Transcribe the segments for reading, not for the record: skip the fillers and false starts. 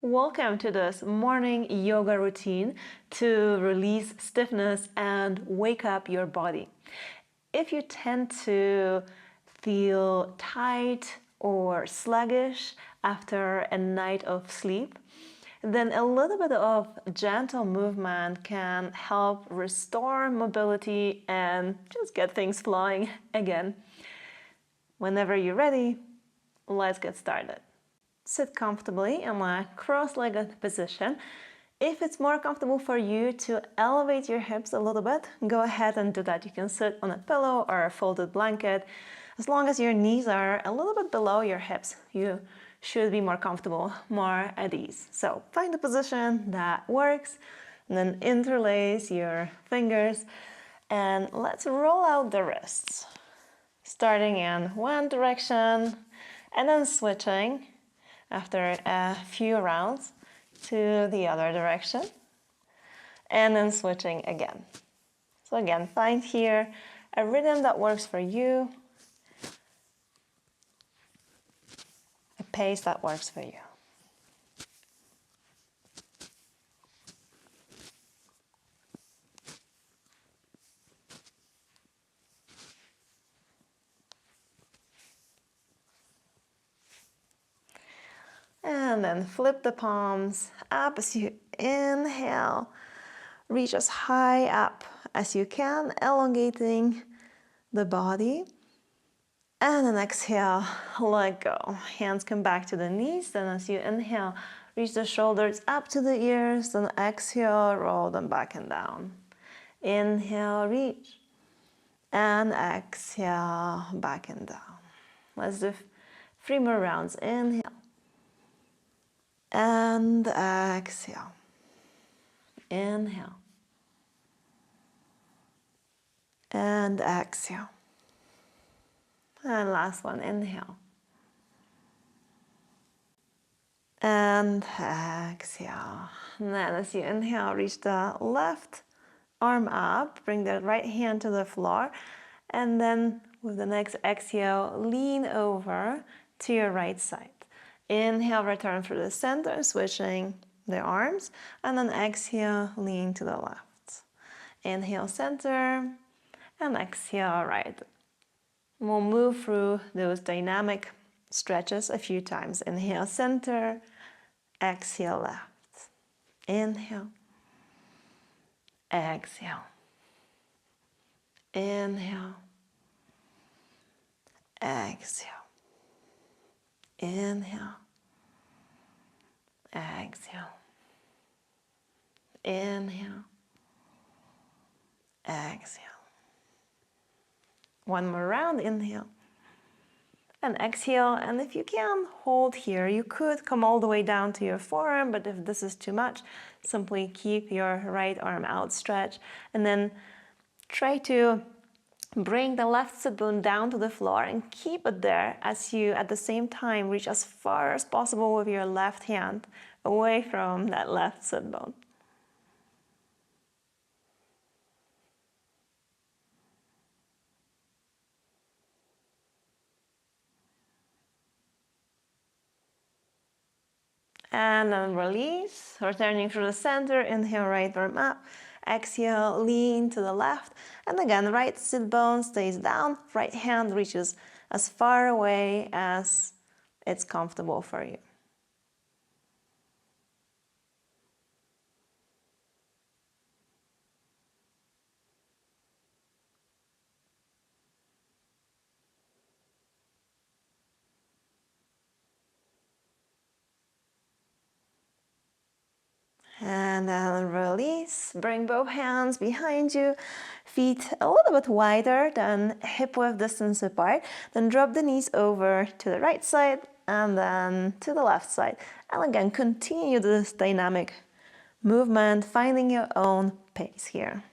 Welcome to this morning yoga routine to release stiffness and wake up your body. If you tend to feel tight or sluggish after a night of sleep, then a little bit of gentle movement can help restore mobility and just get things flowing again. Whenever you're ready, let's get started. Sit comfortably in a cross-legged position. If it's more comfortable for you to elevate your hips a little bit, go ahead and do that. You can sit on a pillow or a folded blanket. As long as your knees are a little bit below your hips, you should be more comfortable, more at ease. So find a position that works, and then interlace your fingers, and let's roll out the wrists. Starting in one direction, and then switching after a few rounds to the other direction, and then switching again. So again, find here a rhythm that works for you, a pace that works for you. And then flip the palms up as you inhale. Reach as high up as you can, elongating the body. And then exhale, let go. Hands come back to the knees. Then as you inhale, reach the shoulders up to the ears. Then exhale, roll them back and down. Inhale, reach. And exhale, back and down. Let's do 3 more rounds. Inhale. And exhale. Inhale. And exhale. And last one, inhale. And exhale. And then as you inhale, reach the left arm up, bring the right hand to the floor, and then with the next exhale, lean over to your right side. Inhale, return through the center, switching the arms, and then exhale, lean to the left. Inhale, center, and exhale, right. We'll move through those dynamic stretches a few times. Inhale, center, exhale, left. Inhale, exhale. Inhale, exhale. Inhale, exhale. Inhale, exhale. One more round, inhale. And exhale, and if you can, hold here. You could come all the way down to your forearm, but if this is too much, simply keep your right arm outstretched, and then try to bring the left sit bone down to the floor and keep it there as you, at the same time, reach as far as possible with your left hand away from that left sit bone. And then release, returning through the center, inhale, right arm up. Exhale, lean to the left. And again, right sit bone stays down, right hand reaches as far away as it's comfortable for you. And then release, bring both hands behind you, feet a little bit wider than hip width distance apart. Then drop the knees over to the right side and then to the left side. And again, continue this dynamic movement, finding your own pace here.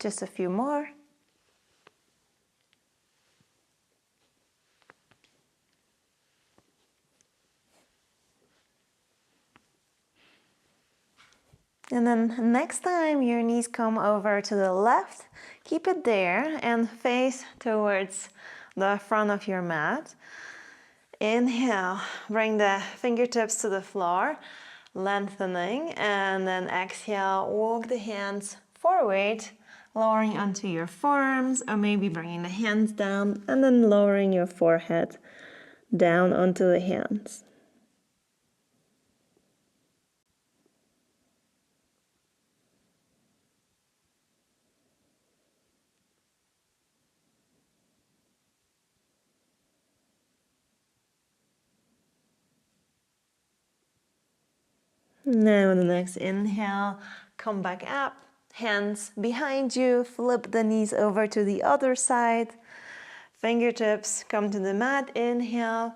Just a few more. And then next time your knees come over to the left, keep it there and face towards the front of your mat. Inhale, bring the fingertips to the floor, lengthening, and then exhale, walk the hands forward, lowering onto your forearms, or maybe bringing the hands down and then lowering your forehead down onto the hands. Now on the next inhale, come back up, hands behind you, flip the knees over to the other side, fingertips come to the mat, inhale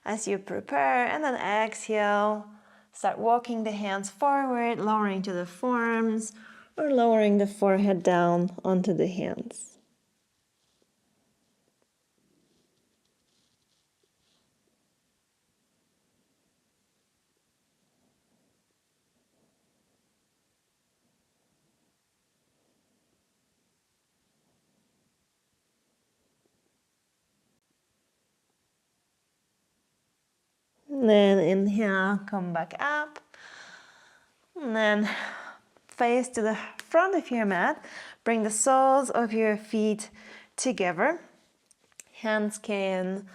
as you prepare, and then exhale, start walking the hands forward, lowering to the forearms, or lowering the forehead down onto the hands. And then inhale, come back up. And then face to the front of your mat. Bring the soles of your feet together. Hands can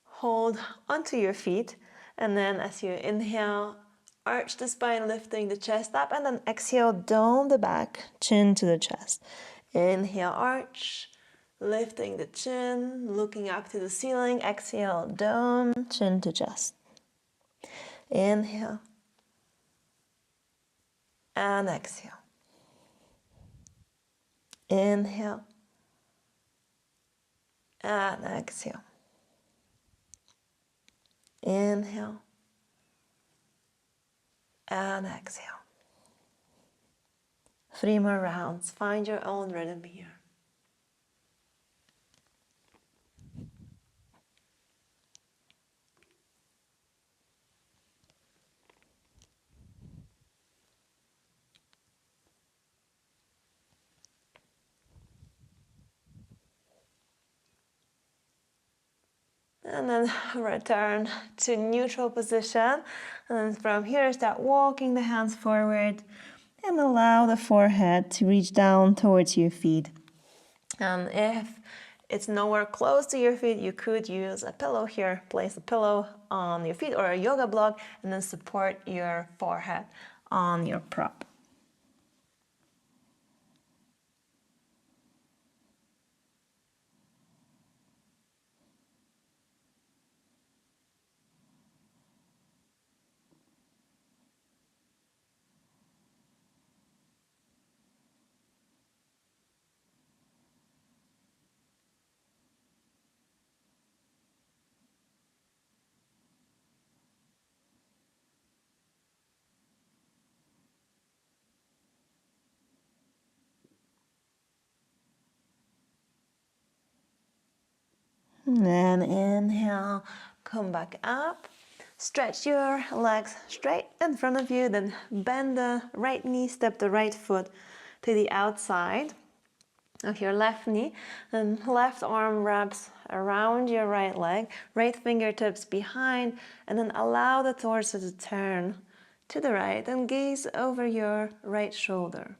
hold onto your feet. And then as you inhale, arch the spine, lifting the chest up. And then exhale, dome the back, chin to the chest. Inhale, arch. Lifting the chin, looking up to the ceiling. Exhale, dome, chin to chest. Inhale. And exhale. Inhale. And exhale. Inhale. And exhale. 3 more rounds. Find your own rhythm here. And then return to neutral position. And then from here, start walking the hands forward and allow the forehead to reach down towards your feet. And if it's nowhere close to your feet, you could use a pillow here. Place a pillow on your feet or a yoga block and then support your forehead on your prop. And then inhale, come back up. Stretch your legs straight in front of you, then bend the right knee, step the right foot to the outside of your left knee, and left arm wraps around your right leg, right fingertips behind, and then allow the torso to turn to the right and gaze over your right shoulder.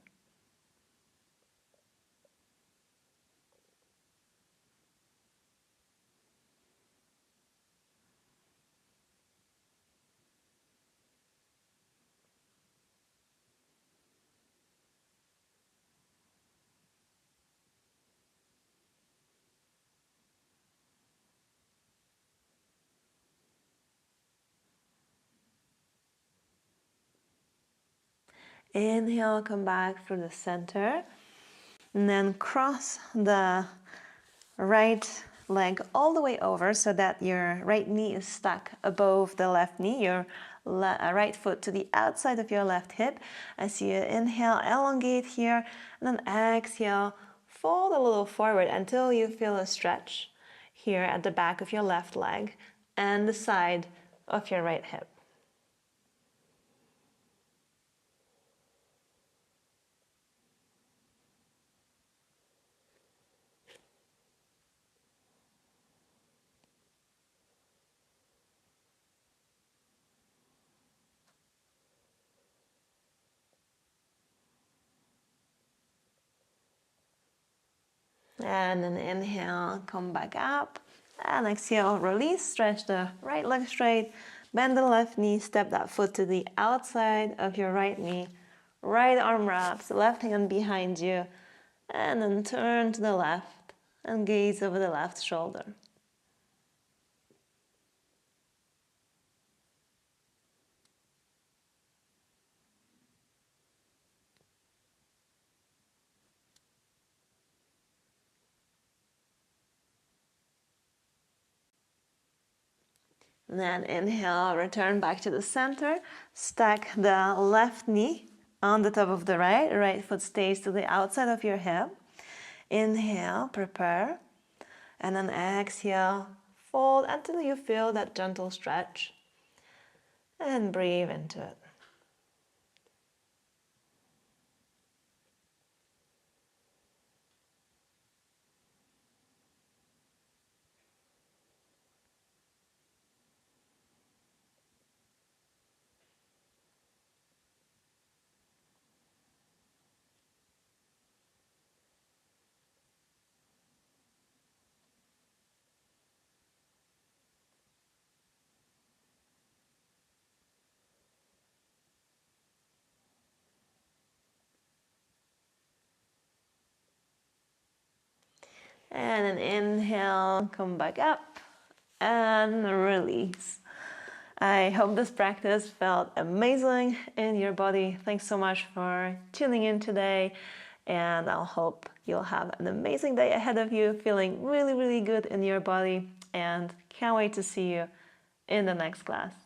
Inhale, come back through the center, and then cross the right leg all the way over so that your right knee is stuck above the left knee, your right foot to the outside of your left hip. As you inhale, elongate here, and then exhale, fold a little forward until you feel a stretch here at the back of your left leg and the side of your right hip. And then inhale, come back up. And exhale, release, stretch the right leg straight, bend the left knee, step that foot to the outside of your right knee, right arm wraps, left hand behind you, and then turn to the left and gaze over the left shoulder. And then inhale, return back to the center, stack the left knee on the top of the right foot stays to the outside of your hip. Inhale, prepare, and then exhale, fold until you feel that gentle stretch, and breathe into it. And then inhale, come back up, and release. I hope this practice felt amazing in your body. Thanks so much for tuning in today, and I'll hope you'll have an amazing day ahead of you, feeling really, really good in your body, and can't wait to see you in the next class.